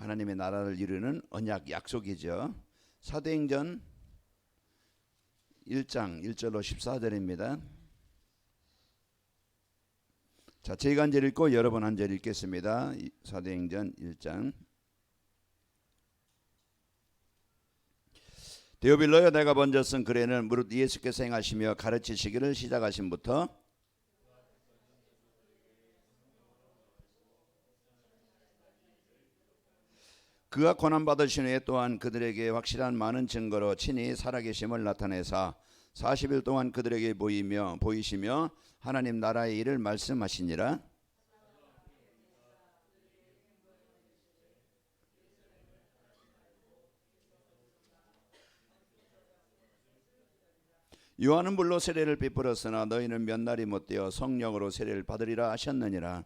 하나님의 나라를 이루는 언약 약속이죠. 사도행전 1장 1절로 14절입니다. 자, 제가 한 절 읽고 여러분 한 절 읽겠습니다. 사도행전 1장. 데오빌로여, 내가 먼저 쓴 글에는 무릇 예수께서 행하시며 가르치시기를 시작하심부터 그가 고난받으신 후에 또한 그들에게 확실한 많은 증거로 친히 살아계심을 나타내사 40일 동안 그들에게 보이시며 하나님 나라의 일을 말씀하시니라. 요한은 물로 세례를 베풀었으나 너희는 몇 날이 못되어 성령으로 세례를 받으리라 하셨느니라.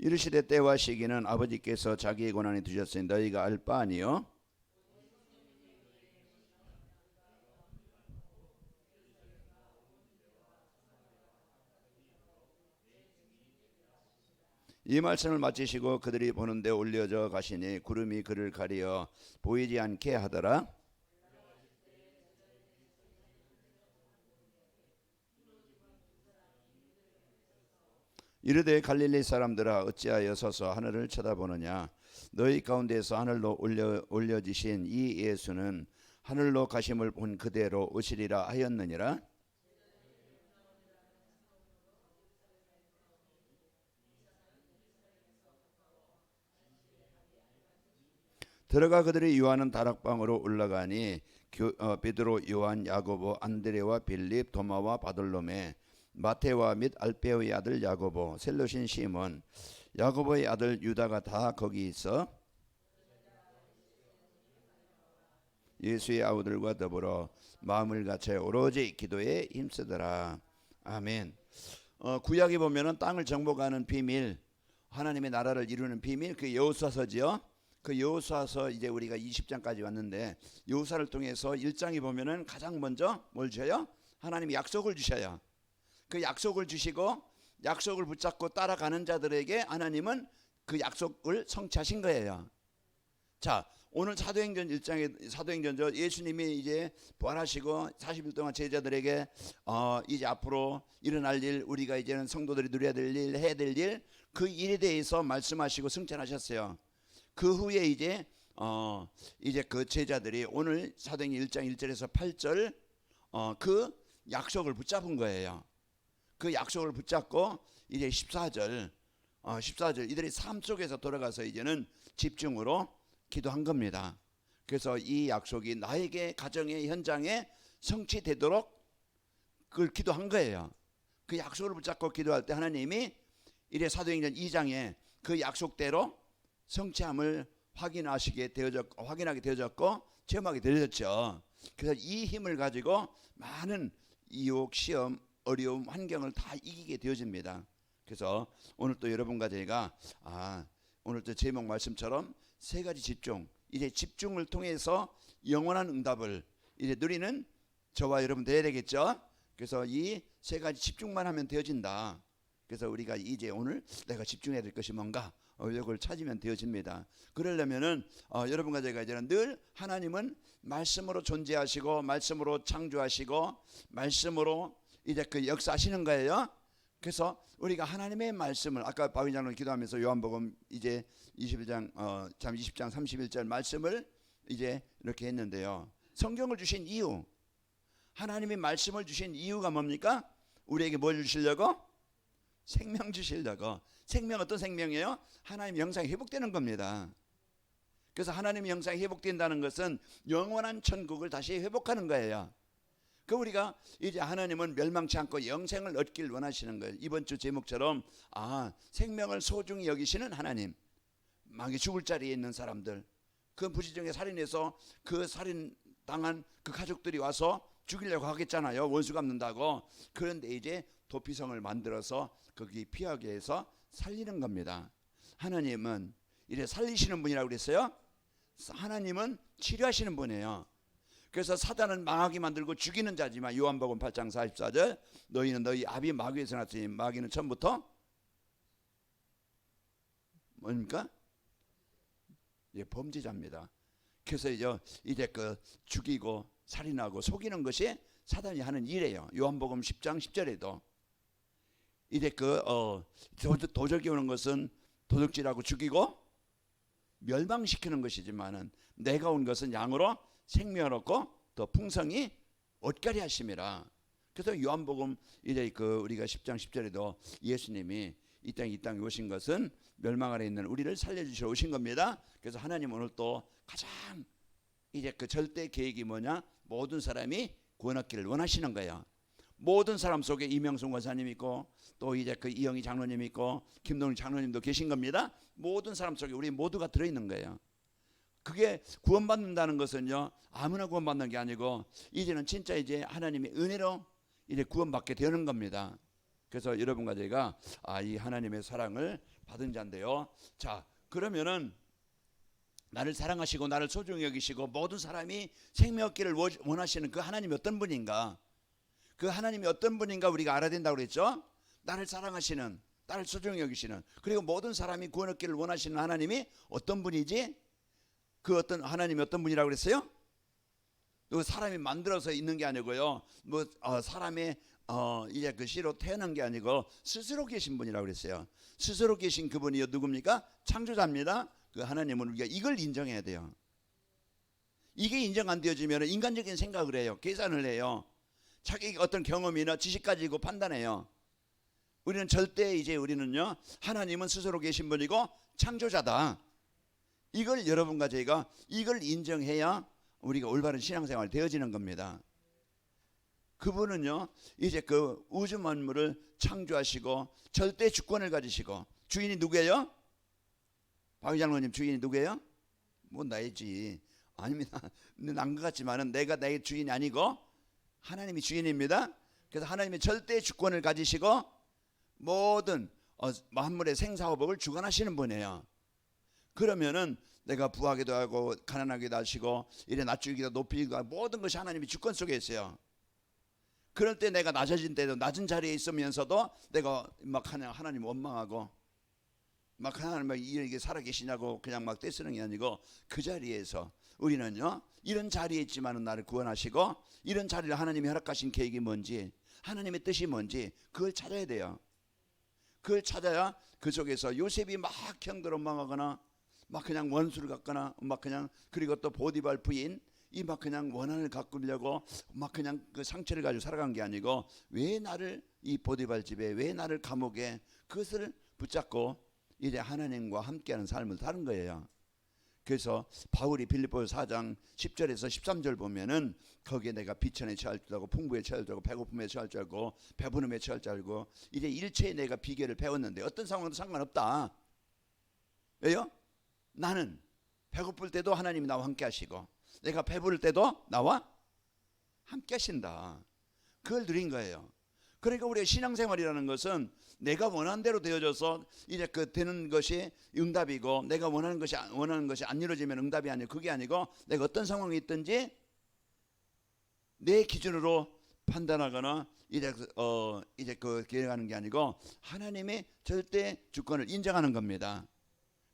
이르시되 때와 시기는 아버지께서 자기의 권한에 두셨으니 너희가 알 바 아니요. 이 말씀을 마치시고 그들이 보는 데 올려져 가시니 구름이 그를 가리어 보이지 않게 하더라. 이르되 갈릴리 사람들아, 어찌하여 서서 하늘을 쳐다보느냐. 너희 가운데서 하늘로 올려지신 이 예수는 하늘로 가심을 본 그대로 오시리라 하였느니라. 들어가 그들이 요한은 다락방으로 올라가니 베드로, 요한, 야고보, 안드레와 빌립, 도마와 바돌로메, 마테와 및 알페오의 아들 야고보, 셀로신 시몬, 야고보의 아들 유다가 다 거기 있어 예수의 아우들과 더불어 마음을 같여 오로지 기도에 힘쓰더라. 아멘. 구약에 보면은 땅을 정복하는 비밀, 하나님의 나라를 이루는 비밀, 그 여호수아서지요. 그 여호수아서 이제 우리가 20장까지 왔는데 여호수아를 통해서 1장에 보면은 가장 먼저 뭘 줘요? 하나님이 약속을 주셔요. 그 약속을 주시고 약속을 붙잡고 따라가는 자들에게 하나님은 그 약속을 성취하신 거예요. 자, 오늘 사도행전 1장에 사도행전죠. 예수님이 이제 부활하시고 40일 동안 제자들에게 이제 앞으로 일어날 일, 우리가 이제는 성도들이 누려야 될 일, 해야 될 일, 그 일에 대해서 말씀하시고 승천하셨어요. 그 후에 이제 그 제자들이 오늘 사도행전 1장 1절에서 8절 그 약속을 붙잡은 거예요. 그 약속을 붙잡고 이제 14절 이들이 삶 속에서 돌아가서 이제는 집중으로 기도한 겁니다. 그래서 이 약속이 나에게 가정의 현장에 성취되도록 그걸 기도한 거예요. 그 약속을 붙잡고 기도할 때 하나님이 이래 사도행전 2장에 그 약속대로 성취함을 확인하게 되어졌고 체험하게 되어졌죠. 그래서 이 힘을 가지고 많은 유혹, 시험, 어려움, 환경을 다 이기게 되어집니다. 그래서 오늘 또 여러분과 제가 오늘 또 제목 말씀처럼 세 가지 집중, 이제 집중을 통해서 영원한 응답을 이제 누리는 저와 여러분 되어야 되겠죠. 그래서 이 세 가지 집중만 하면 되어진다. 그래서 우리가 이제 오늘 내가 집중해야 될 것이 뭔가 이걸 찾으면 되어집니다. 그러려면은 여러분과 제가 이제는 늘 하나님은 말씀으로 존재하시고 말씀으로 창조하시고 말씀으로 이제 그 역사하시는 거예요. 그래서 우리가 하나님의 말씀을 아까 바위장로 기도하면서 요한복음 이제 20장 31절 말씀을 이제 이렇게 했는데요. 성경을 주신 이유, 하나님이 말씀을 주신 이유가 뭡니까? 우리에게 뭘 주시려고? 생명 주시려고. 생명 어떤 생명이에요? 하나님의 형상이 회복되는 겁니다. 그래서 하나님의 형상이 회복된다는 것은 영원한 천국을 다시 회복하는 거예요. 그 우리가 이제 하나님은 멸망치 않고 영생을 얻길 원하시는 거예요. 이번 주 제목처럼 생명을 소중히 여기시는 하나님. 만약에 죽을 자리에 있는 사람들, 그 부지정에 살인해서 그 살인당한 그 가족들이 와서 죽이려고 하겠잖아요. 원수 갚는다고. 그런데 이제 도피성을 만들어서 거기 피하게 해서 살리는 겁니다. 하나님은 이제 살리시는 분이라고 그랬어요. 하나님은 치료하시는 분이에요. 그래서 사단은 망하게 만들고 죽이는 자지만 요한복음 8장 44절 너희는 너희 아비 마귀에서 났으니 마귀는 처음부터 뭡니까? 예, 범죄자입니다. 그래서 이제 그 죽이고 살인하고 속이는 것이 사단이 하는 일이에요. 요한복음 10장 10절에도 이제 도적이 오는 것은 도둑질하고 죽이고 멸망시키는 것이지만은 내가 온 것은 양으로 생명을 얻고 더 풍성히 옷가리 하심이라. 그래서 요한복음 이제 우리가 10장 10절에도 예수님이 이 땅에 오신 것은 멸망 아래 있는 우리를 살려주시러 오신 겁니다. 그래서 하나님 오늘 또 가장 이제 그 절대 계획이 뭐냐? 모든 사람이 구원 얻기를 원하시는 거예요. 모든 사람 속에 이명순 권사님 있고 또 이제 그 이영희 장로님 있고 김동희 장로님도 계신 겁니다. 모든 사람 속에 우리 모두가 들어있는 거예요. 그게 구원받는다는 것은요 아무나 구원받는 게 아니고 이제는 진짜 이제 하나님의 은혜로 이제 구원받게 되는 겁니다. 그래서 여러분과 제가 이 하나님의 사랑을 받은 자인데요. 자, 그러면은 나를 사랑하시고 나를 소중히 여기시고 모든 사람이 생명 얻기를 원하시는 그 하나님이 어떤 분인가? 그 하나님이 어떤 분인가 우리가 알아야 된다고 그랬죠. 나를 사랑하시는, 나를 소중히 여기시는, 그리고 모든 사람이 구원 얻기를 원하시는 하나님이 어떤 분이지? 그 어떤 하나님이 어떤 분이라고 그랬어요? 그 사람이 만들어서 있는 게 아니고요. 사람의 이제 그 씨로 태어난 게 아니고 스스로 계신 분이라고 그랬어요. 스스로 계신 그분이 누굽니까? 창조자입니다. 그 하나님은 우리가 이걸 인정해야 돼요. 이게 인정 안 되어지면 인간적인 생각을 해요. 계산을 해요. 자기 어떤 경험이나 지식 가지고 판단해요. 우리는 절대 이제 우리는요 하나님은 스스로 계신 분이고 창조자다. 이걸 여러분과 저희가 이걸 인정해야 우리가 올바른 신앙생활이 되어지는 겁니다. 그분은요 이제 그 우주 만물을 창조하시고 절대 주권을 가지시고 주인이 누구예요? 박 장로님 주인이 누구예요? 뭐 나이지. 아닙니다. 난 것 같지만은 내가 나의 주인이 아니고 하나님이 주인입니다. 그래서 하나님이 절대 주권을 가지시고 모든 만물의 생사화복을 주관하시는 분이에요. 그러면은 내가 부하기도 하고 가난하기도 하시고 이래 낮추기도 높이기도 하고 모든 것이 하나님이 주권 속에 있어요. 그럴 때 내가 낮아진 때도 낮은 자리에 있으면서도 내가 막 하나님 원망하고 막 하나님 막 이렇게 살아계시냐고 그냥 막 떼쓰는 게 아니고 그 자리에서 우리는요 이런 자리에 있지만은 나를 구원하시고 이런 자리를 하나님이 허락하신 계획이 뭔지 하나님의 뜻이 뭔지 그걸 찾아야 돼요. 그걸 찾아야 그 속에서 요셉이 막 형들 원망하거나 막 그냥 원수를 갖거나 막 그냥 그리고 또 보디발 부인 이 막 그냥 원한을 가꾸려고 막 그냥 그 상처를 가지고 살아간 게 아니고 왜 나를 이 보디발 집에 왜 나를 감옥에 그것을 붙잡고 이제 하나님과 함께하는 삶을 사는 거예요. 그래서 바울이 빌립보서 4장 10절에서 13절 보면은 거기에 내가 비천에 처할 줄 알고 풍부에 처할 줄 알고 배고픔에 처할 줄 알고 배부름에 처할 줄 알고 이제 일체의 내가 비결을 배웠는데 어떤 상황도 상관없다. 왜요? 나는 배고플 때도 하나님이 나와 함께 하시고 내가 배부를 때도 나와 함께 하신다. 그걸 누린 거예요. 그러니까 우리의 신앙생활이라는 것은 내가 원하는 대로 되어져서 이제 그 되는 것이 응답이고 내가 원하는 것이 안 이루어지면 응답이 아니고 그게 아니고 내가 어떤 상황이 있든지 내 기준으로 판단하거나 이제 계획하는 게 아니고 하나님의 절대 주권을 인정하는 겁니다.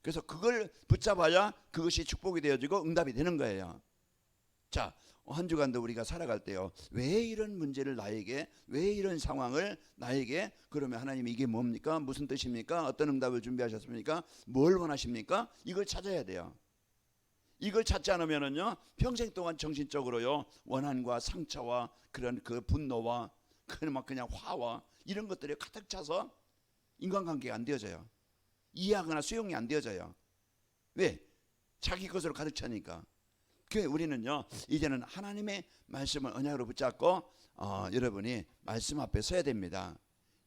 그래서 그걸 붙잡아야 그것이 축복이 되어지고 응답이 되는 거예요. 자, 한 주간도 우리가 살아갈 때요 왜 이런 문제를 나에게 왜 이런 상황을 나에게 그러면 하나님 이게 뭡니까? 무슨 뜻입니까? 어떤 응답을 준비하셨습니까? 뭘 원하십니까? 이걸 찾아야 돼요. 이걸 찾지 않으면은요 평생 동안 정신적으로요 원한과 상처와 그런 그 분노와 그냥 화와 이런 것들이 가득 차서 인간관계가 안 되어져요. 이해하거나 수용이 안 되어져요. 왜? 자기 것으로 가득 차니까. 그 우리는요 이제는 하나님의 말씀을 언약으로 붙잡고 여러분이 말씀 앞에 서야 됩니다.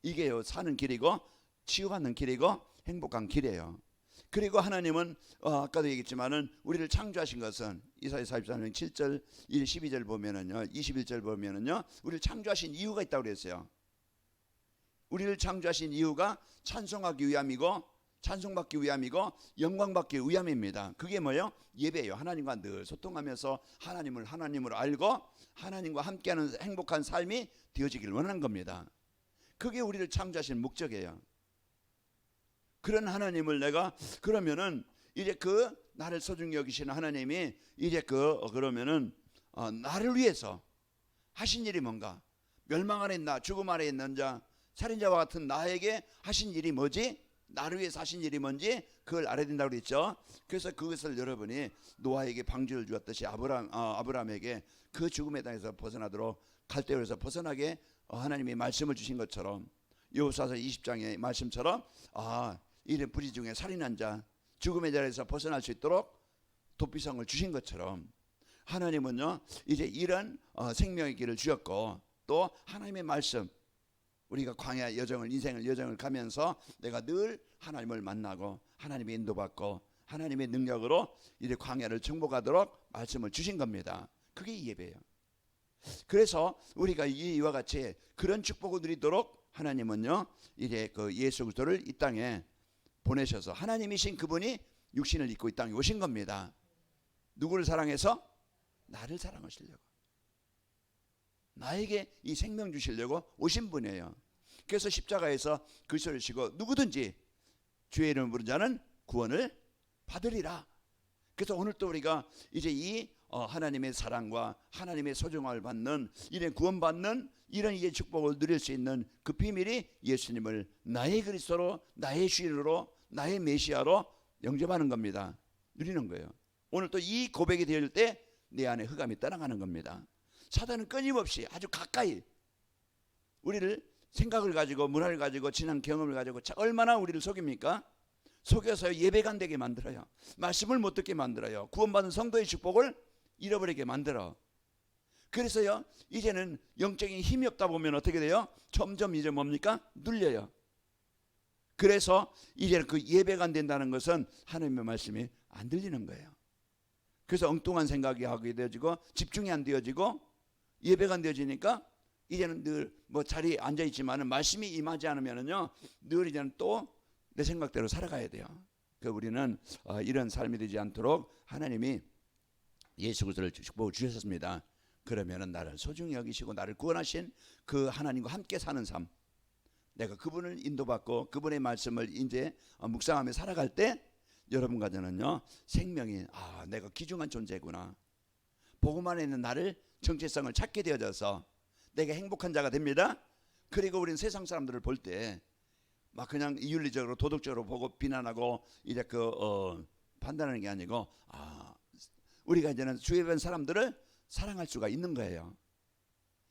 이게요 사는 길이고 치유받는 길이고 행복한 길이에요. 그리고 하나님은 아까도 얘기했지만은 우리를 창조하신 것은 이사야 43장 7절 12절 보면은요 21절 보면은요 우리를 창조하신 이유가 있다고 그랬어요. 우리를 창조하신 이유가 찬송하기 위함이고 찬송받기 위함이고 영광받기 위함입니다. 그게 뭐예요? 예배예요. 하나님과 늘 소통하면서 하나님을 알고 하나님과 함께하는 행복한 삶이 되어지길 원하는 겁니다. 그게 우리를 창조하신 목적이에요. 그런 하나님을 내가 그러면은 이제 그 나를 소중히 여기시는 하나님이 이제 그러면은 나를 위해서 하신 일이 뭔가? 멸망 안에 있나 죽음 아래 있는 자 살인자와 같은 나에게 하신 일이 뭐지? 나를 위해서 하신 일이 뭔지 그걸 알아야 된다고 그랬죠. 그래서 그것을 여러분이 노아에게 방주를 주었듯이 아브라함에게 그 죽음의 땅에서 벗어나도록 갈대우에서 벗어나게 하나님이 말씀을 주신 것처럼 여호수아서 20장의 말씀처럼 이런 뿌리 중에 살인한 자 죽음의 자리에서 벗어날 수 있도록 도피성을 주신 것처럼 하나님은요 이제 이런 생명의 길을 주었고 또 하나님의 말씀 우리가 광야 여정을 인생을 여정을 가면서 내가 늘 하나님을 만나고 하나님의 인도받고 하나님의 능력으로 이제 광야를 정복하도록 말씀을 주신 겁니다. 그게 예배예요. 그래서 우리가 이와 같이 그런 축복을 누리도록 하나님은요 이제 그 예수 그리스도를 이 땅에 보내셔서 하나님이신 그분이 육신을 입고 이 땅에 오신 겁니다. 누구를 사랑해서? 나를 사랑하시려고. 나에게 이 생명 주시려고 오신 분이에요. 그래서 십자가에서 그리스도를 지고 누구든지 주의 이름을 부르는 자는 구원을 받으리라. 그래서 오늘 또 우리가 이제 이 하나님의 사랑과 하나님의 소중함을 받는 이런 구원받는 이런 이제 축복을 누릴 수 있는 그 비밀이 예수님을 나의 그리스도로 나의 주인으로 나의 메시아로 영접하는 겁니다. 누리는 거예요. 오늘 또 이 고백이 되어질 때 내 안에 흑암이 떠나가는 겁니다. 사단은 끊임없이 아주 가까이 우리를 생각을 가지고 문화를 가지고 지난 경험을 가지고 얼마나 우리를 속입니까? 속여서 예배가 안 되게 만들어요. 말씀을 못 듣게 만들어요. 구원받은 성도의 축복을 잃어버리게 만들어. 그래서요 이제는 영적인 힘이 없다 보면 어떻게 돼요? 점점 이제 뭡니까? 눌려요. 그래서 이제는 그 예배가 안 된다는 것은 하나님의 말씀이 안 들리는 거예요. 그래서 엉뚱한 생각이 하게 되어지고 집중이 안 되어지고 예배가 안 되어지니까 이제는 늘 뭐 자리에 앉아 있지만은 말씀이 임하지 않으면은요 늘 이제는 또 내 생각대로 살아가야 돼요. 그 우리는 이런 삶이 되지 않도록 하나님이 예수 그리스도를 축복을 주셨습니다. 그러면은 나를 소중히 여기시고 나를 구원하신 그 하나님과 함께 사는 삶, 내가 그분을 인도받고 그분의 말씀을 이제 묵상하며 살아갈 때 여러분과 저는요 생명이 내가 귀중한 존재구나. 복음 안에 있는 나를 정체성을 찾게 되어져서 내가 행복한 자가 됩니다. 그리고 우리는 세상 사람들을 볼 때 막 그냥 윤리적으로 도덕적으로 보고 비난하고 이제 판단하는 게 아니고 우리가 이제는 주변 사람들을 사랑할 수가 있는 거예요.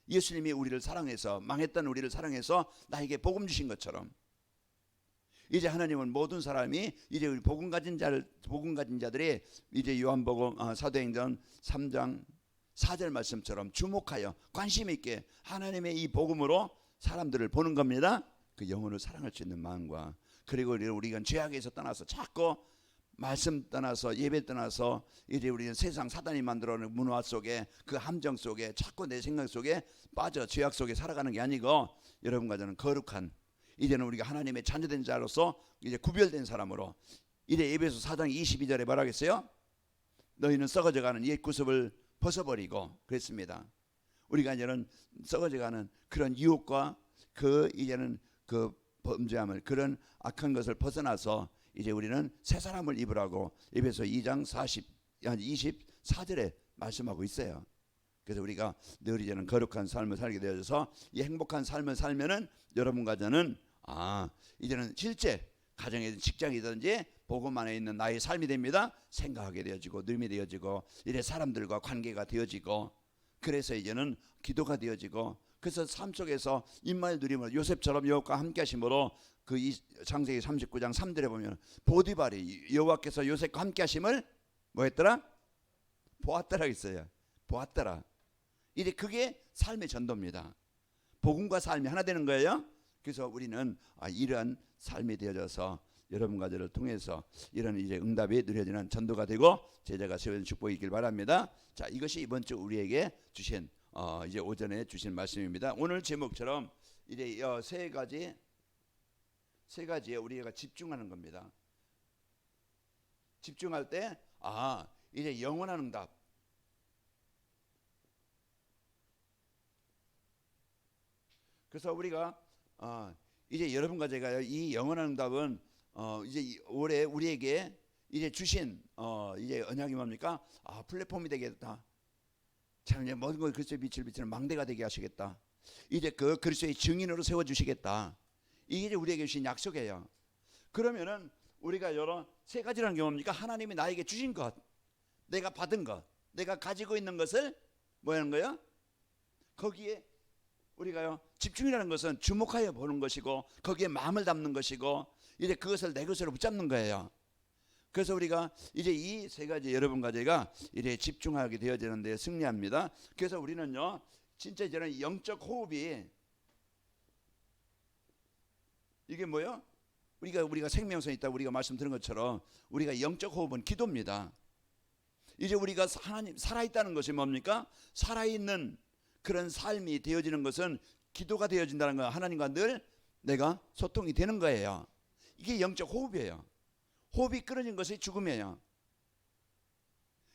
예수님이 우리를 사랑해서 망했던 우리를 사랑해서 나에게 복음 주신 것처럼 이제 하나님은 모든 사람이 이제 우리 복음 가진 자들이 이제 요한복음 사도행전 3장 4절 말씀처럼 주목하여 관심 있게 하나님의 이 복음으로 사람들을 보는 겁니다. 그 영혼을 사랑할 수 있는 마음과 그리고 우리가 죄악에서 떠나서 자꾸 말씀 떠나서 예배 떠나서 이제 우리는 세상 사단이 만들어놓은 문화 속에 그 함정 속에 자꾸 내 생각 속에 빠져 죄악 속에 살아가는 게 아니고 여러분과 저는 거룩한 이제는 우리가 하나님의 자녀된 자로서 이제 구별된 사람으로 이제 에베소 4장 22절에 뭐라겠어요? 너희는 썩어져가는 옛 구습을 벗어버리고 그랬습니다. 우리가 이제는 썩어져가는 그런 유혹과 그 이제는 그 범죄함을 그런 악한 것을 벗어나서 이제 우리는 새 사람을 입으라고 에베소 2장 24절에 말씀하고 있어요. 그래서 우리가 늘 이제는 거룩한 삶을 살게 되어서 이 행복한 삶을 살면은 여러분과 저는 이제는 실제 가정이든 직장이든지 복음 안에 있는 나의 삶이 됩니다. 생각하게 되어지고 누림이 되어지고 이래 사람들과 관계가 되어지고 그래서 이제는 기도가 되어지고 그래서 삶 속에서 임마의 누림을 요셉처럼 여호와와 함께 하심으로 그 창세기 39장 3절에 보면 보디발이 여호와께서 요셉과 함께 하심을 뭐 했더라? 보았더라 했어요. 보았더라. 이제 그게 삶의 전도입니다. 복음과 삶이 하나 되는 거예요. 그래서 우리는 이런 삶이 되어져서 여러분과 저를 통해서 이런 이제 응답이 누려지는 전도가 되고 제자가 세워진 축복이 있길 바랍니다. 자, 이것이 이번 주 우리에게 주신 이제 오전에 주신 말씀입니다. 오늘 제목처럼 이제 세 가지에 우리가 집중하는 겁니다. 집중할 때 이제 영원한 응답. 그래서 우리가 이제 여러분과 제가요, 이 영원한 응답은 이제 올해 우리에게 이제 주신 이제 언약이 뭡니까? 플랫폼이 되겠다. 참 이제 모든 걸 그리스도의 빛을 비치는 망대가 되게 하시겠다. 이제 그 그리스도의 증인으로 세워 주시겠다. 이게 이제 우리에게 주신 약속이에요. 그러면은 우리가 여러 세 가지라는 게 뭡니까? 하나님이 나에게 주신 것, 내가 받은 것, 내가 가지고 있는 것을 뭐 하는 거예요? 거기에 우리가요, 집중이라는 것은 주목하여 보는 것이고 거기에 마음을 담는 것이고 이제 그것을 내 것으로 붙잡는 거예요. 그래서 우리가 이제 이 세 가지 여러분과 제가 이제 집중하게 되어지는데 승리합니다. 그래서 우리는요, 진짜 이제는 영적 호흡이 이게 뭐요? 우리가 생명성 있다고 우리가 말씀드린 것처럼 우리가 영적 호흡은 기도입니다. 이제 우리가 하나님 살아있다는 것이 뭡니까? 살아있는 그런 삶이 되어지는 것은 기도가 되어진다는 거예요. 하나님과 늘 내가 소통이 되는 거예요. 이게 영적 호흡이에요. 호흡이 끊어진 것이 죽음이에요.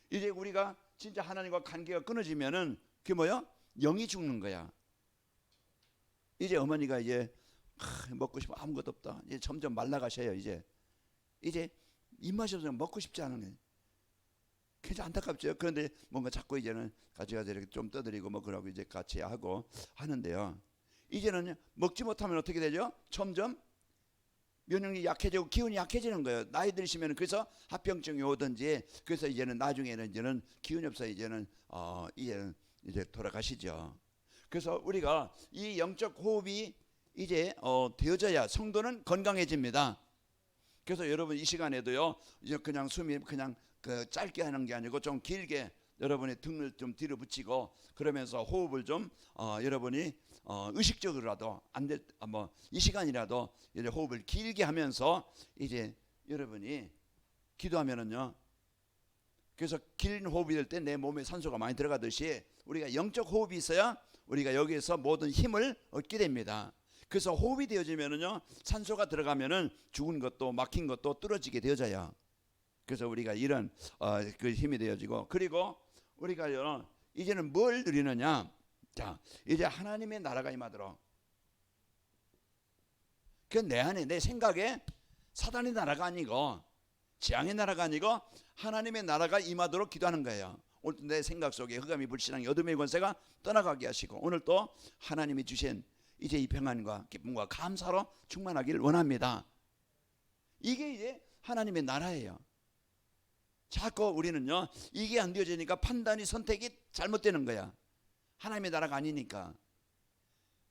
이제 우리가 진짜 하나님과 관계가 끊어지면은 그게 뭐야? 영이 죽는 거야. 이제 어머니가 이제 먹고 싶어 아무것도 없다. 이제 점점 말라가셔요. 이제 입맛이 없어서 먹고 싶지 않은 거예요. 굉장히 안타깝죠. 그런데 뭔가 자꾸 이제는 같이 가서 이렇게 좀 떠드리고 뭐 그러고 이제 같이 하고 하는데요. 이제는 먹지 못하면 어떻게 되죠? 점점 면역력이 약해지고 기운이 약해지는 거예요. 나이 들시면 그래서 합병증이 오든지 그래서 이제는 나중에는 이제는 기운이 없어 이제는 이제 돌아가시죠. 그래서 우리가 이 영적 호흡이 이제 되어져야 성도는 건강해집니다. 그래서 여러분 이 시간에도요, 이제 그냥 숨이 그냥 그 짧게 하는 게 아니고 좀 길게 여러분의 등을 좀 뒤로 붙이고 그러면서 호흡을 좀 여러분이 의식적으로라도 이 시간이라도 이제 호흡을 길게 하면서 이제 여러분이 기도하면은요. 그래서 긴 호흡이 될 때 내 몸에 산소가 많이 들어가듯이 우리가 영적 호흡이 있어야 우리가 여기에서 모든 힘을 얻게 됩니다. 그래서 호흡이 되어지면은요, 산소가 들어가면은 죽은 것도 막힌 것도 뚫어지게 되어져요. 그래서 우리가 이런 그 힘이 되어지고, 그리고 우리가 이제는 뭘 누리느냐? 자, 이제 하나님의 나라가 임하도록. 그 내 안에 내 생각에 사단의 나라가 아니고 재앙의 나라가 아니고 하나님의 나라가 임하도록 기도하는 거예요. 오늘 내 생각 속에 흑암이 불신앙이 어둠의 권세가 떠나가게 하시고 오늘 또 하나님이 주신 이제 이 평안과 기쁨과 감사로 충만하기를 원합니다. 이게 이제 하나님의 나라예요. 자꾸 우리는요, 이게 안 되어지니까 판단이 선택이 잘못되는 거야. 하나님의 나라가 아니니까.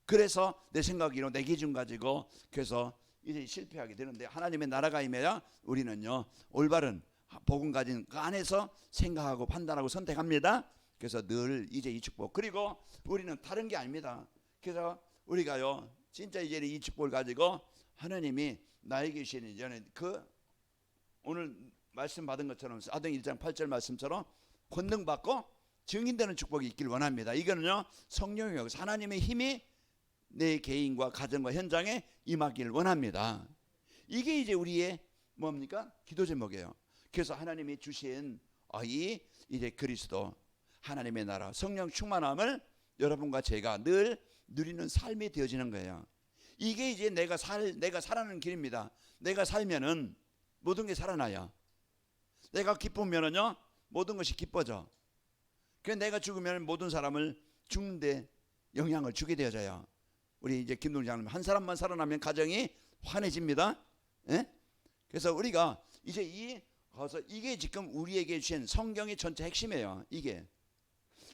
그래서 내 생각이로 내 기준 가지고 그래서 이제 실패하게 되는데, 하나님의 나라가 임해야 우리는요, 올바른 복음 가진 그 안에서 생각하고 판단하고 선택합니다. 그래서 늘 이제 이 축복, 그리고 우리는 다른 게 아닙니다. 그래서 우리가요, 진짜 이제 이 축복을 가지고 하나님이 나에게 주신 이제는 그 오늘 말씀 받은 것처럼 사도행 1장 8절 말씀처럼 권능받고 증인되는 축복이 있길 원합니다. 이거는요, 성령의 역사, 하나님의 힘이 내 개인과 가정과 현장에 임하길 원합니다. 이게 이제 우리의 뭡니까? 기도 제목이에요. 그래서 하나님이 주신 이 이제 그리스도 하나님의 나라 성령 충만함을 여러분과 제가 늘 누리는 삶이 되어지는 거예요. 이게 이제 내가 살아가는 길입니다. 내가 살면은 모든 게 살아나요. 내가 기쁘면은요, 모든 것이 기뻐져. 그래서 내가 죽으면 모든 사람을 죽는데 영향을 주게 되어져요. 우리 이제 김동일 장님 한 사람만 살아나면 가정이 환해집니다. 예? 그래서 우리가 이제 이게 지금 우리에게 주신 성경의 전체 핵심이에요. 이게.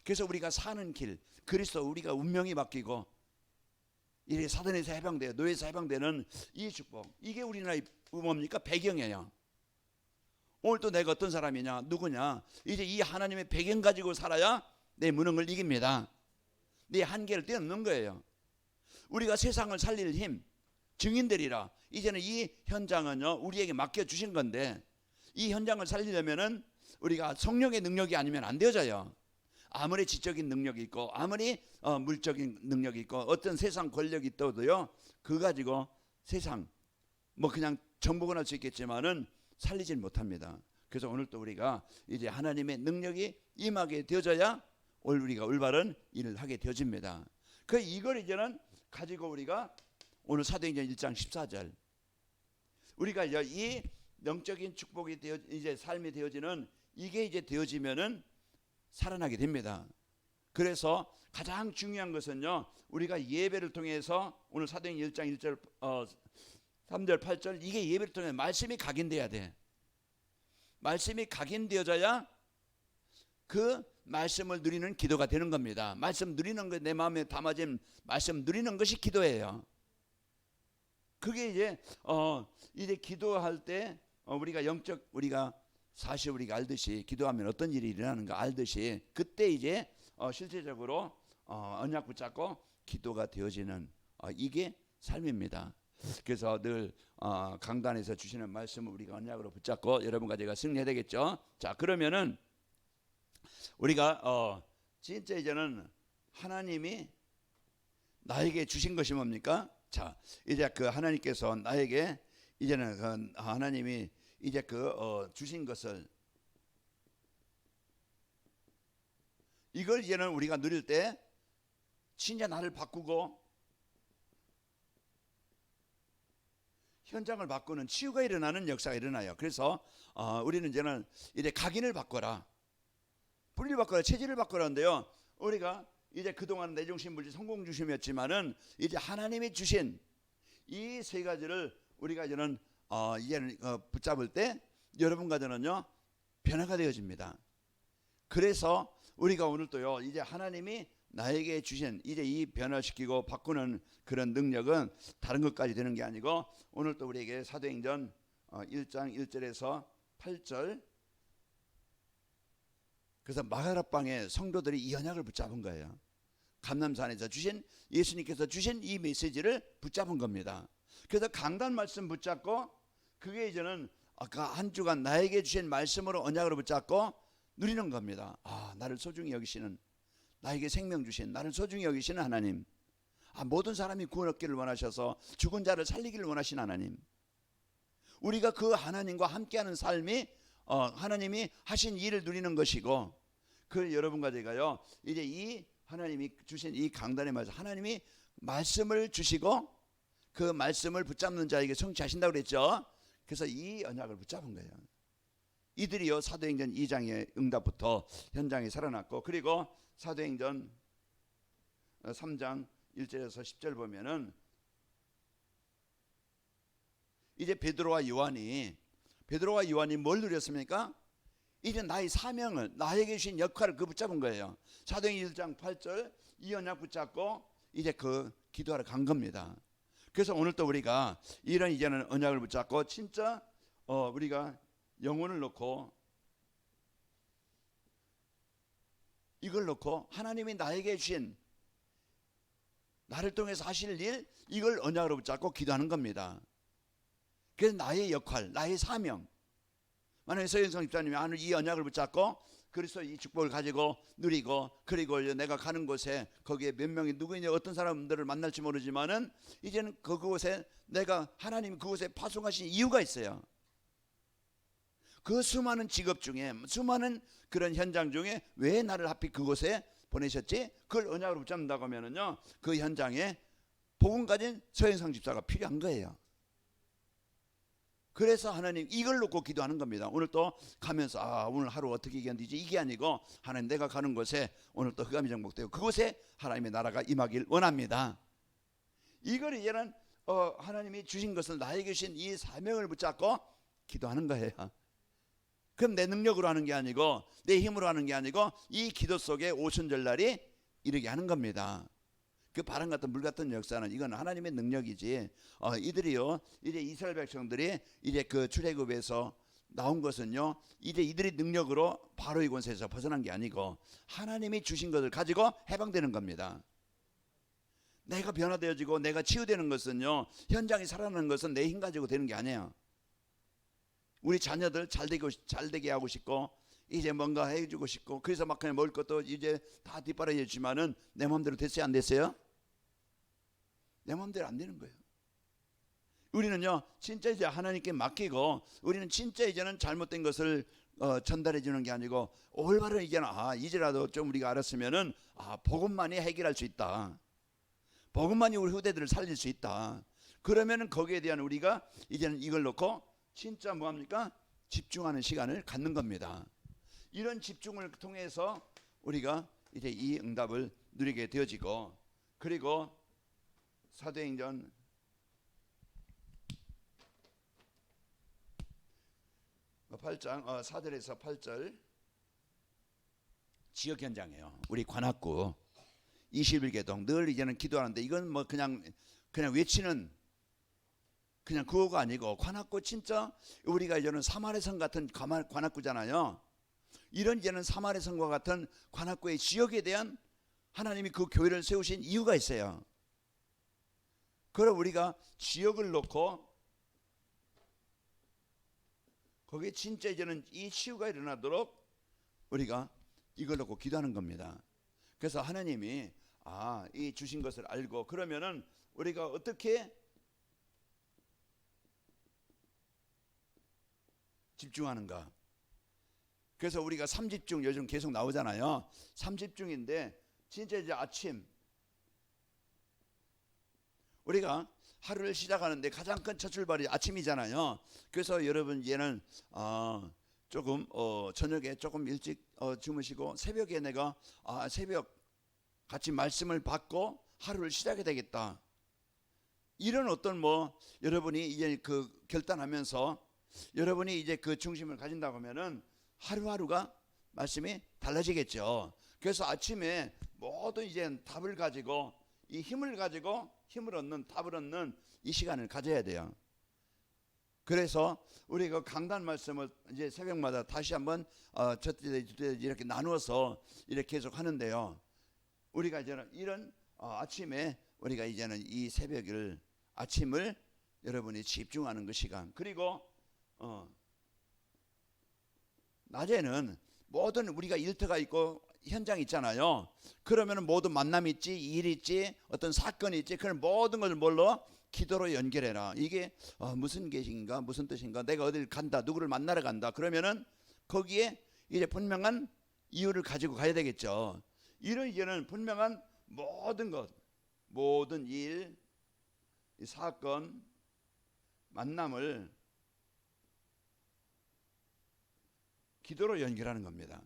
그래서 우리가 사는 길, 그리스도 우리가 운명이 바뀌고 이 사단에서 해방돼요. 노예에서 해방되는 이 축복, 이게 우리나라의 뭡니까? 배경이에요. 오늘 또 내가 어떤 사람이냐, 누구냐, 이제 이 하나님의 배경 가지고 살아야 내 무능을 이깁니다. 내 한계를 뛰어넘는 거예요. 우리가 세상을 살릴 힘, 증인들이라. 이제는 이 현장은요, 우리에게 맡겨주신 건데 이 현장을 살리려면은 우리가 성령의 능력이 아니면 안 되어져요. 아무리 지적인 능력이 있고 아무리 물적인 능력이 있고 어떤 세상 권력이 있어도요, 그거 가지고 세상 뭐 그냥 정복은 할 수 있겠지만은 살리질 못합니다. 그래서 오늘 또 우리가 이제 하나님의 능력이 임하게 되어져야 우리가 올바른 일을 하게 되어집니다. 그 이걸 이제는 가지고 우리가 오늘 사도행전 1장 14절 우리가 이 영적인 축복이 되어 이제 삶이 되어지는 이게 이제 되어지면은 살아나게 됩니다. 그래서 가장 중요한 것은요, 우리가 예배를 통해서 오늘 사도행전 1장 1절 3절 8절 이게 예배를 통해 말씀이 각인돼야 돼. 말씀이 각인되어져야 그 말씀을 누리는 기도가 되는 겁니다. 말씀 누리는 것, 내 마음에 담아진 말씀 누리는 것이 기도예요. 그게 이제 기도할 때 우리가 영적 우리가 사실 우리가 알듯이 기도하면 어떤 일이 일어나는가 알듯이 그때 이제 실제적으로 언약 붙잡고 기도가 되어지는 이게 삶입니다. 그래서 늘 강단에서 주시는 말씀을 우리가 언약으로 붙잡고 여러분과 제가 승리해야 되겠죠. 자, 그러면은 우리가 진짜 이제는 하나님이 나에게 주신 것이 뭡니까? 자, 이제 그 하나님께서 나에게 이제는 그 하나님이 이제 주신 것을 이걸 이제는 우리가 누릴 때 진짜 나를 바꾸고 현장을 바꾸는 치유가 일어나는 역사가 일어나요. 그래서 우리는 이제는 이제 각인을 바꿔라, 분리를 바꿔라, 체질을 바꿔라는데요. 우리가 이제 그동안 내중심 물질 성공 중심이었지만은 이제 하나님이 주신 이 세 가지를 우리가 이제는 붙잡을 때 여러분과 저는요 변화가 되어집니다. 그래서 우리가 오늘 또요 이제 하나님이 나에게 주신 이제 이 변화시키고 바꾸는 그런 능력은 다른 것까지 되는 게 아니고 오늘 또 우리에게 사도행전 1장 1절에서 8절 그래서 마가라방에 성도들이 이 언약을 붙잡은 거예요. 감람산에서 주신 예수님께서 주신 이 메시지를 붙잡은 겁니다. 그래서 강단 말씀 붙잡고 그게 이제는 아까 한 주간 나에게 주신 말씀으로 언약으로 붙잡고 누리는 겁니다. 나를 소중히 여기시는 나에게 생명 주신 나를 소중히 여기시는 하나님, 모든 사람이 구원 얻기를 원하셔서 죽은 자를 살리기를 원하신 하나님, 우리가 그 하나님과 함께하는 삶이 하나님이 하신 일을 누리는 것이고 그 여러분과 제가요 이제 이 하나님이 주신 이 강단에 맞아서 하나님이 말씀을 주시고 그 말씀을 붙잡는 자에게 성취하신다고 그랬죠. 그래서 이 언약을 붙잡은 거예요. 이들이요 사도행전 2장의 응답부터 현장에 살아났고 그리고 사도행전 3장 1절에서 10절 보면은 이제 베드로와 요한이 뭘 누렸습니까? 이제 나의 사명을 나에게 주신 역할을 붙잡은 거예요. 사도행전 1장 8절 이 언약 붙잡고 이제 기도하러 간 겁니다. 그래서 오늘 또 우리가 이런 이제는 언약을 붙잡고 진짜 우리가 영혼을 놓고 이걸 놓고 하나님이 나에게 주신 나를 통해서 하실 일 이걸 언약으로 붙잡고 기도하는 겁니다. 그래서 나의 역할, 나의 사명. 만약에 서현성 집사님이 이 언약을 붙잡고 그래서 이 축복을 가지고 누리고 그리고 내가 가는 곳에 거기에 몇 명이 누구냐 어떤 사람들을 만날지 모르지만은 이제는 그곳에 내가 하나님이 그곳에 파송하신 이유가 있어요. 그 수많은 직업 중에 수많은 그런 현장 중에 왜 나를 하필 그곳에 보내셨지? 그걸 언약으로 붙잡는다고 하면은요 그 현장에 복음 가진 서현상 집사가 필요한 거예요. 그래서 하나님 이걸 놓고 기도하는 겁니다. 오늘 또 가면서 오늘 하루 어떻게 이겼는지 이게 아니고 하나님 내가 가는 곳에 오늘 또 흑암이 정복되고 그곳에 하나님의 나라가 임하길 원합니다. 이걸 이제는 하나님이 주신 것을 나에게 주신 이 사명을 붙잡고 기도하는 거예요. 그럼 내 능력으로 하는 게 아니고 내 힘으로 하는 게 아니고 이 기도 속에 오순절날이 이르게 하는 겁니다. 그 바람 같은 물 같은 역사는 이건 하나님의 능력이지. 이들이요 이제 이스라엘 백성들이 이제 그 출애굽에서 나온 것은요 이제 이들의 능력으로 바로의 권세에서 벗어난 게 아니고 하나님이 주신 것을 가지고 해방되는 겁니다. 내가 변화되어지고 내가 치유되는 것은요 현장이 살아나는 것은 내 힘 가지고 되는 게 아니에요. 우리 자녀들 잘 되게 하고 싶고 이제 뭔가 해주고 싶고 그래서 막 그냥 먹을 것도 이제 다 뒷바라지 해주지만은 내 마음대로 됐어요 안 됐어요? 내 마음대로 안 되는 거예요. 우리는요 진짜 이제 하나님께 맡기고 우리는 진짜 이제는 잘못된 것을 전달해 주는 게 아니고 올바른 이제는 이제라도 좀 우리가 알았으면은 복음만이 해결할 수 있다. 복음만이 우리 후대들을 살릴 수 있다. 그러면은 거기에 대한 우리가 이제는 이걸 놓고 진짜 뭐합니까? 집중하는 시간을 갖는 겁니다. 이런 집중을 통해서 우리가 이제 이 응답을 누리게 되어지고, 그리고 사도행전 8장 4절에서 8절 지역 현장이에요. 우리 관악구 21개동 늘 이제는 기도하는데, 이건 뭐 그냥 외치는 그냥 그거가 아니고, 관악구 진짜 우리가 이제는 사마리 성 같은 관악구잖아요. 이런 이제는 사마리 성과 같은 관악구의 지역에 대한 하나님이 그 교회를 세우신 이유가 있어요. 그럼 우리가 지역을 놓고 거기에 진짜 이제는 이 치유가 일어나도록 우리가 이걸 놓고 기도하는 겁니다. 그래서 하나님이 이 주신 것을 알고, 그러면은 우리가 어떻게 집중하는가. 그래서 우리가 삼집중 요즘 계속 나오잖아요. 삼집중인데 진짜 이제 아침 우리가 하루를 시작하는데 가장 큰 첫 출발이 아침이잖아요. 그래서 여러분 얘는 조금 저녁에 조금 일찍 주무시고, 새벽에 내가 새벽 같이 말씀을 받고 하루를 시작해야 되겠다. 이런 어떤 여러분이 이제 그 결단하면서 여러분이 이제 그 중심을 가진다고 하면은 하루하루가 말씀이 달라지겠죠. 그래서 아침에 모든 이제 답을 가지고 이 힘을 가지고 힘을 얻는, 답을 얻는 이 시간을 가져야 돼요. 그래서 우리가 강단 말씀을 이제 새벽마다 다시 한번 저때 이렇게 나누어서 이렇게 계속 하는데요. 우리가 이제는 이런 아침에 우리가 이제는 이 새벽을 아침을 여러분이 집중하는 그 시간, 그리고 낮에는 모든 우리가 일터가 있고 현장 있잖아요. 그러면은 모든 만남 있지, 일 있지, 어떤 사건이 있지, 그런 모든 걸 뭘로? 기도로 연결해라. 이게 무슨 계신가, 무슨 뜻인가, 내가 어딜 간다, 누구를 만나러 간다, 그러면은 거기에 이제 분명한 이유를 가지고 가야 되겠죠. 이런 이제는 분명한 모든 것, 모든 일, 사건, 만남을 기도로 연결하는 겁니다.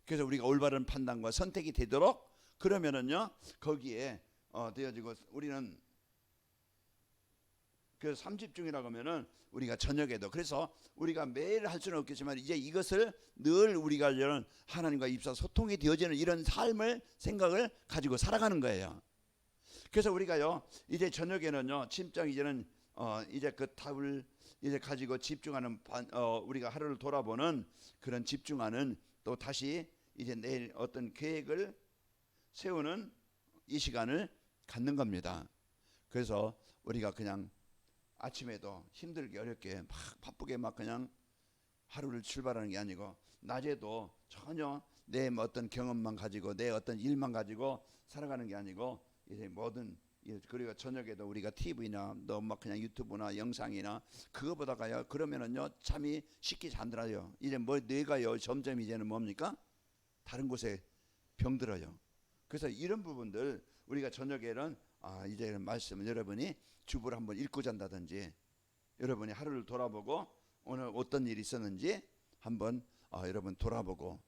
그래서 우리가 올바른 판단과 선택이 되도록, 그러면은요 거기에 되어지고, 우리는 그 삼집중이라고 하면은 우리가 저녁에도, 그래서 우리가 매일 할 수는 없겠지만 이제 이것을 늘 우리가 이런 하나님과 입사 소통이 되어지는 이런 삶을 생각을 가지고 살아가는 거예요. 그래서 우리가요 이제 저녁에는요 침장 이제는 이제 그 답을 이제 가지고 집중하는 우리가 하루를 돌아보는 그런 집중하는, 또 다시 이제 내일 어떤 계획을 세우는 이 시간을 갖는 겁니다. 그래서 우리가 그냥 아침에도 힘들게 어렵게 막 바쁘게 막 그냥 하루를 출발하는 게 아니고, 낮에도 전혀 내 어떤 경험만 가지고 내 어떤 일만 가지고 살아가는 게 아니고, 이제 모든, 그리고 저녁에도 우리가 TV나 막 그냥 유튜브나 영상이나 그거보다가요 그러면은요 잠이 쉽게 잠들어요. 이제 뇌가요 점점 이제는 뭡니까? 다른 곳에 병들어요. 그래서 이런 부분들 우리가 저녁에는 이제 말씀을 여러분이 주보를 한번 읽고 잔다든지, 여러분이 하루를 돌아보고 오늘 어떤 일이 있었는지 한번 여러분 돌아보고,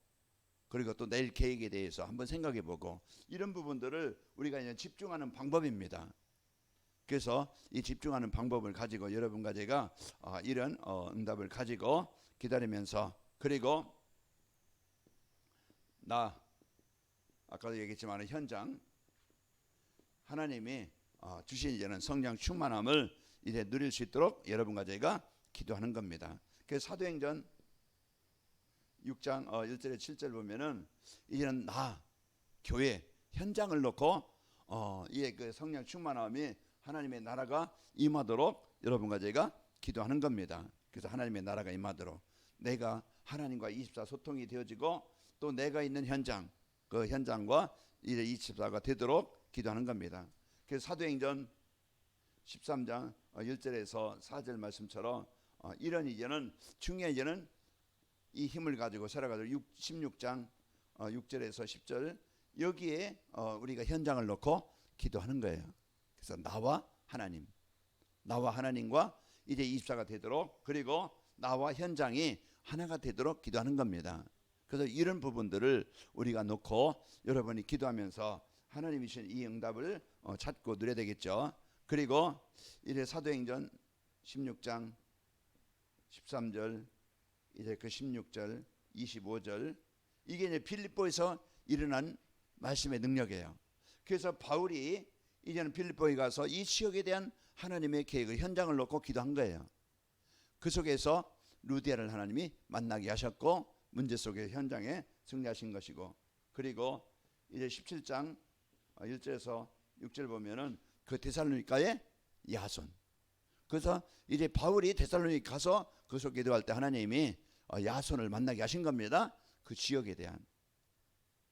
그리고 또 내일 계획에 대해서 한번 생각해보고, 이런 부분들을 우리가 이제 집중하는 방법입니다. 그래서 이 집중하는 방법을 가지고 여러분과 제가 이런 응답을 가지고 기다리면서, 그리고 아까도 얘기했지만 현장 하나님이 주신 이제는 성령 충만함을 이제 누릴 수 있도록 여러분과 제가 기도하는 겁니다. 그래서 사도행전 6장 1절에 7절 보면은 이제는 교회 현장을 놓고 이 그 성령 충만함이 하나님의 나라가 임하도록 여러분과 제가 기도하는 겁니다. 그래서 하나님의 나라가 임하도록 내가 하나님과 24 소통이 되어지고, 또 내가 있는 현장, 그 현장과 이제 24가 되도록 기도하는 겁니다. 그래서 사도행전 13장 1절에서 4절 말씀처럼 이런 이제는 중요한 이제는 이 힘을 가지고 살아가지고 16장 6절에서 10절 여기에 우리가 현장을 놓고 기도하는 거예요. 그래서 나와 하나님과 이제 24가 되도록, 그리고 나와 현장이 하나가 되도록 기도하는 겁니다. 그래서 이런 부분들을 우리가 놓고 여러분이 기도하면서 하나님이 주신 이 응답을 찾고 누려야 되겠죠. 그리고 이제 사도행전 16장 13절 이제 그 16절 25절 이게 이제 빌립보에서 일어난 말씀의 능력이에요. 그래서 바울이 이제는 빌립보에 가서 이 지역에 대한 하나님의 계획을 현장을 놓고 기도한 거예요. 그 속에서 루디아를 하나님이 만나게 하셨고 문제 속에 현장에 승리하신 것이고, 그리고 이제 17장 1절에서 6절 보면은 그 데살로니가의 야손, 그래서 이제 바울이 데살로니가 가서 그 속에 기도할 때 하나님이 야손을 만나게 하신 겁니다. 그 지역에 대한.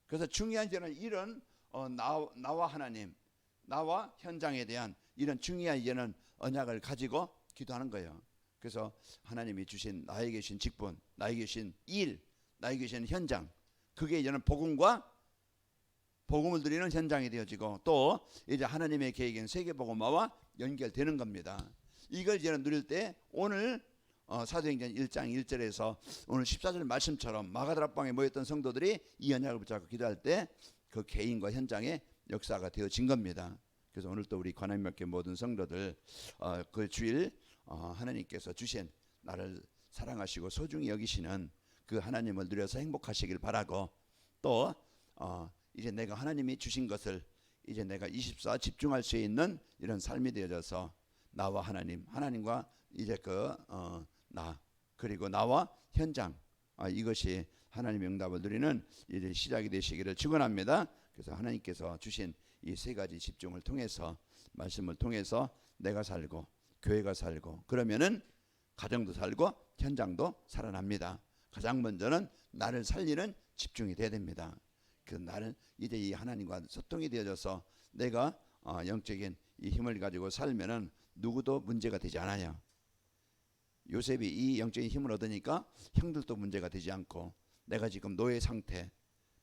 그래서 중요한 이제는 이런 나와 하나님, 나와 현장에 대한 이런 중요한 이제는 언약을 가지고 기도하는 거예요. 그래서 하나님이 주신 나에게 주신 직분, 나에게 주신 일, 나에게 주신 현장, 그게 이제는 복음을 드리는 현장이 되어지고, 또 이제 하나님의 계획인 세계복음화와 연결되는 겁니다. 이걸 이제는 누릴 때 오늘 사도행전 1장 1절에서 오늘 14절 말씀처럼 마가다락방에 모였던 성도들이 이 언약을 붙잡고 기도할 때 그 개인과 현장의 역사가 되어진 겁니다. 그래서 오늘 또 우리 관함교회 모든 성도들 그 주일 하나님께서 주신 나를 사랑하시고 소중히 여기시는 그 하나님을 누려서 행복하시길 바라고, 또 이제 내가 하나님이 주신 것을 이제 내가 24 집중할 수 있는 이런 삶이 되어져서 나와 하나님과 이제 나 그리고 나와 현장 이것이 하나님의 응답을 누리는 이제 시작이 되시기를 축원합니다. 그래서 하나님께서 주신 이 세 가지 집중을 통해서 말씀을 통해서 내가 살고 교회가 살고 그러면은 가정도 살고 현장도 살아납니다. 가장 먼저는 나를 살리는 집중이 돼야 됩니다. 그 나는 이제 이 하나님과 소통이 되어져서 내가 영적인 이 힘을 가지고 살면은 누구도 문제가 되지 않아요. 요셉이 이 영적인 힘을 얻으니까 형들도 문제가 되지 않고, 내가 지금 노예 상태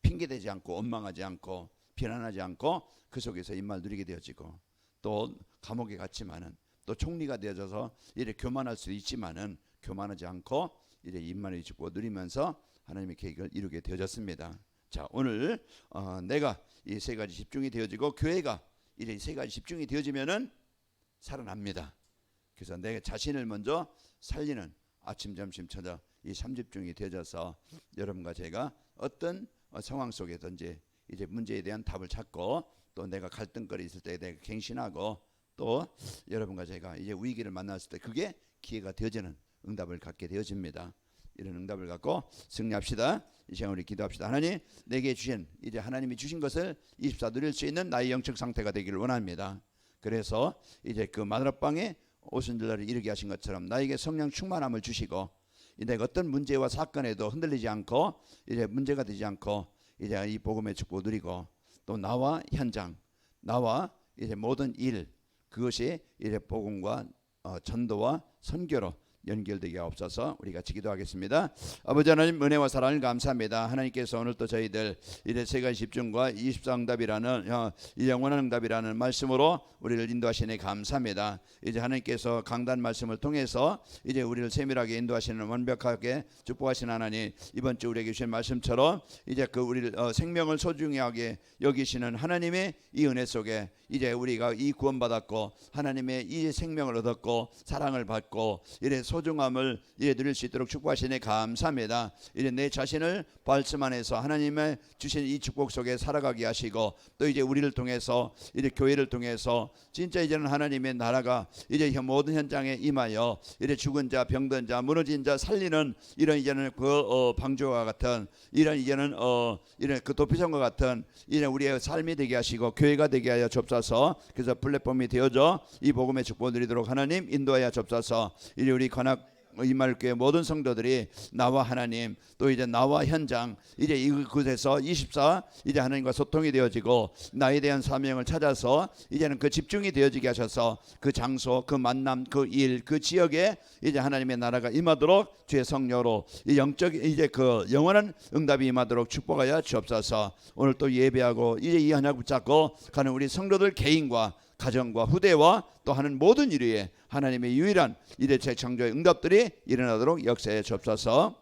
핑계대지 않고 원망하지 않고 비난하지 않고 그 속에서 입만 누리게 되어지고, 또 감옥에 갔지만은 또 총리가 되어져서 이래 교만할 수도 있지만은 교만하지 않고 이제 입만을 짓고 누리면서 하나님의 계획을 이루게 되어졌습니다. 자, 오늘 내가 이 세 가지 집중이 되어지고 교회가 이제 이 세 가지 집중이 되어지면은 살아납니다. 그래서 내 자신을 먼저 살리는 아침, 점심, 저녁 이 3집중이 되어져서 여러분과 제가 어떤 상황 속에든지 이제 문제에 대한 답을 찾고, 또 내가 갈등거리 있을 때 내가 갱신하고, 또 여러분과 제가 이제 위기를 만났을 때 그게 기회가 되어지는 응답을 갖게 되어집니다. 이런 응답을 갖고 승리합시다. 이 시간 우리 기도합시다. 하나님, 내게 주신 이제 하나님이 주신 것을 24 누릴 수 있는 나의 영적 상태가 되기를 원합니다. 그래서 이제 그 마누라방에 오순절날을 이르게 하신 것처럼 나에게 성령 충만함을 주시고, 내가 어떤 문제와 사건에도 흔들리지 않고 이제 문제가 되지 않고 이제 이 복음의 축복을 누리고, 또 나와 현장, 나와 이제 모든 일, 그것이 이제 복음과 전도와 선교로 연결되게 없어서 우리 같이 기도하겠습니다. 아버지 하나님, 은혜와 사랑을 감사합니다. 하나님께서 오늘 또 저희들 이제 세 가지 집중과 24 응답이라는 이 영원한 응답이라는 말씀으로 우리를 인도하시니 감사합니다. 이제 하나님께서 강단 말씀을 통해서 이제 우리를 세밀하게 인도하시는, 완벽하게 축복하시는 하나님, 이번 주 우리에게 주신 말씀처럼 이제 그 우리를 생명을 소중하게 여기시는 하나님의 이 은혜 속에 이제 우리가 이 구원받았고 하나님의 이 생명을 얻었고 사랑을 받고 이래 소중함을 이래 누릴 수 있도록 축복하시니 감사합니다. 이제 내 자신을 말씀 안에서 하나님의 주신 이 축복 속에 살아가게 하시고, 또 이제 우리를 통해서 이제 교회를 통해서 진짜 이제는 하나님의 나라가 이제 모든 현장에 임하여 이래 죽은 자, 병든 자, 무너진 자 살리는 이런 이제는 그 방주와 같은 이런 이제는 이런 그 도피성과 같은 이제 우리의 삶이 되게 하시고 교회가 되게 하여 좁사서, 그래서 플랫폼이 되어져 이 복음의 축복을 누리도록 하나님 인도하여 좁사서, 이제 우리 관악 이말교회 모든 성도들이 나와 하나님 또 이제 나와 현장 이제 이곳에서 24 이제 하나님과 소통이 되어지고 나에 대한 사명을 찾아서 이제는 그 집중이 되어지게 하셔서 그 장소 그 만남 그 일 그 지역에 이제 하나님의 나라가 임하도록 주의 성령으로 이 영적 이제 그 영원한 응답이 임하도록 축복하여 주옵소서. 오늘 또 예배하고 이제 이 언약 붙잡고 가는 우리 성도들 개인과 가정과 후대와 또 하는 모든 일위에 하나님의 유일한 이래 재창조의 응답들이 일어나도록 역사에 주옵소서.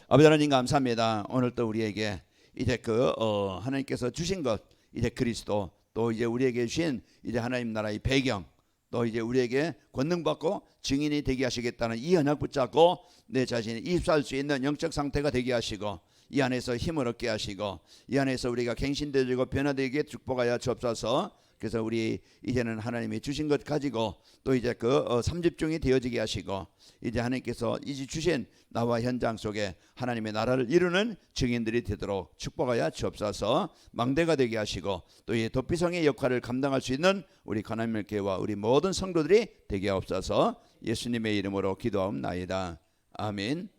아버지 하나님 감사합니다. 오늘 또 우리에게 이제 하나님께서 주신 것 이제 그리스도 또 이제 우리에게 주신 이제 하나님 나라의 배경 또 이제 우리에게 권능 받고 증인이 되게 하시겠다는 이 언약 붙잡고 내 자신이 입수할 수 있는 영적 상태가 되게 하시고 이 안에서 힘을 얻게 하시고 이 안에서 우리가 갱신되고 변화되게 축복하여 주옵소서. 그래서 우리 이제는 하나님이 주신 것 가지고 또 이제 삼집중이 되어지게 하시고 이제 하나님께서 이제 주신 나와 현장 속에 하나님의 나라를 이루는 증인들이 되도록 축복하여 주옵소서. 망대가 되게 하시고 또 이 도피성의 역할을 감당할 수 있는 우리 하나님의 교회와 우리 모든 성도들이 되게 하옵소서. 예수님의 이름으로 기도하옵나이다. 아멘.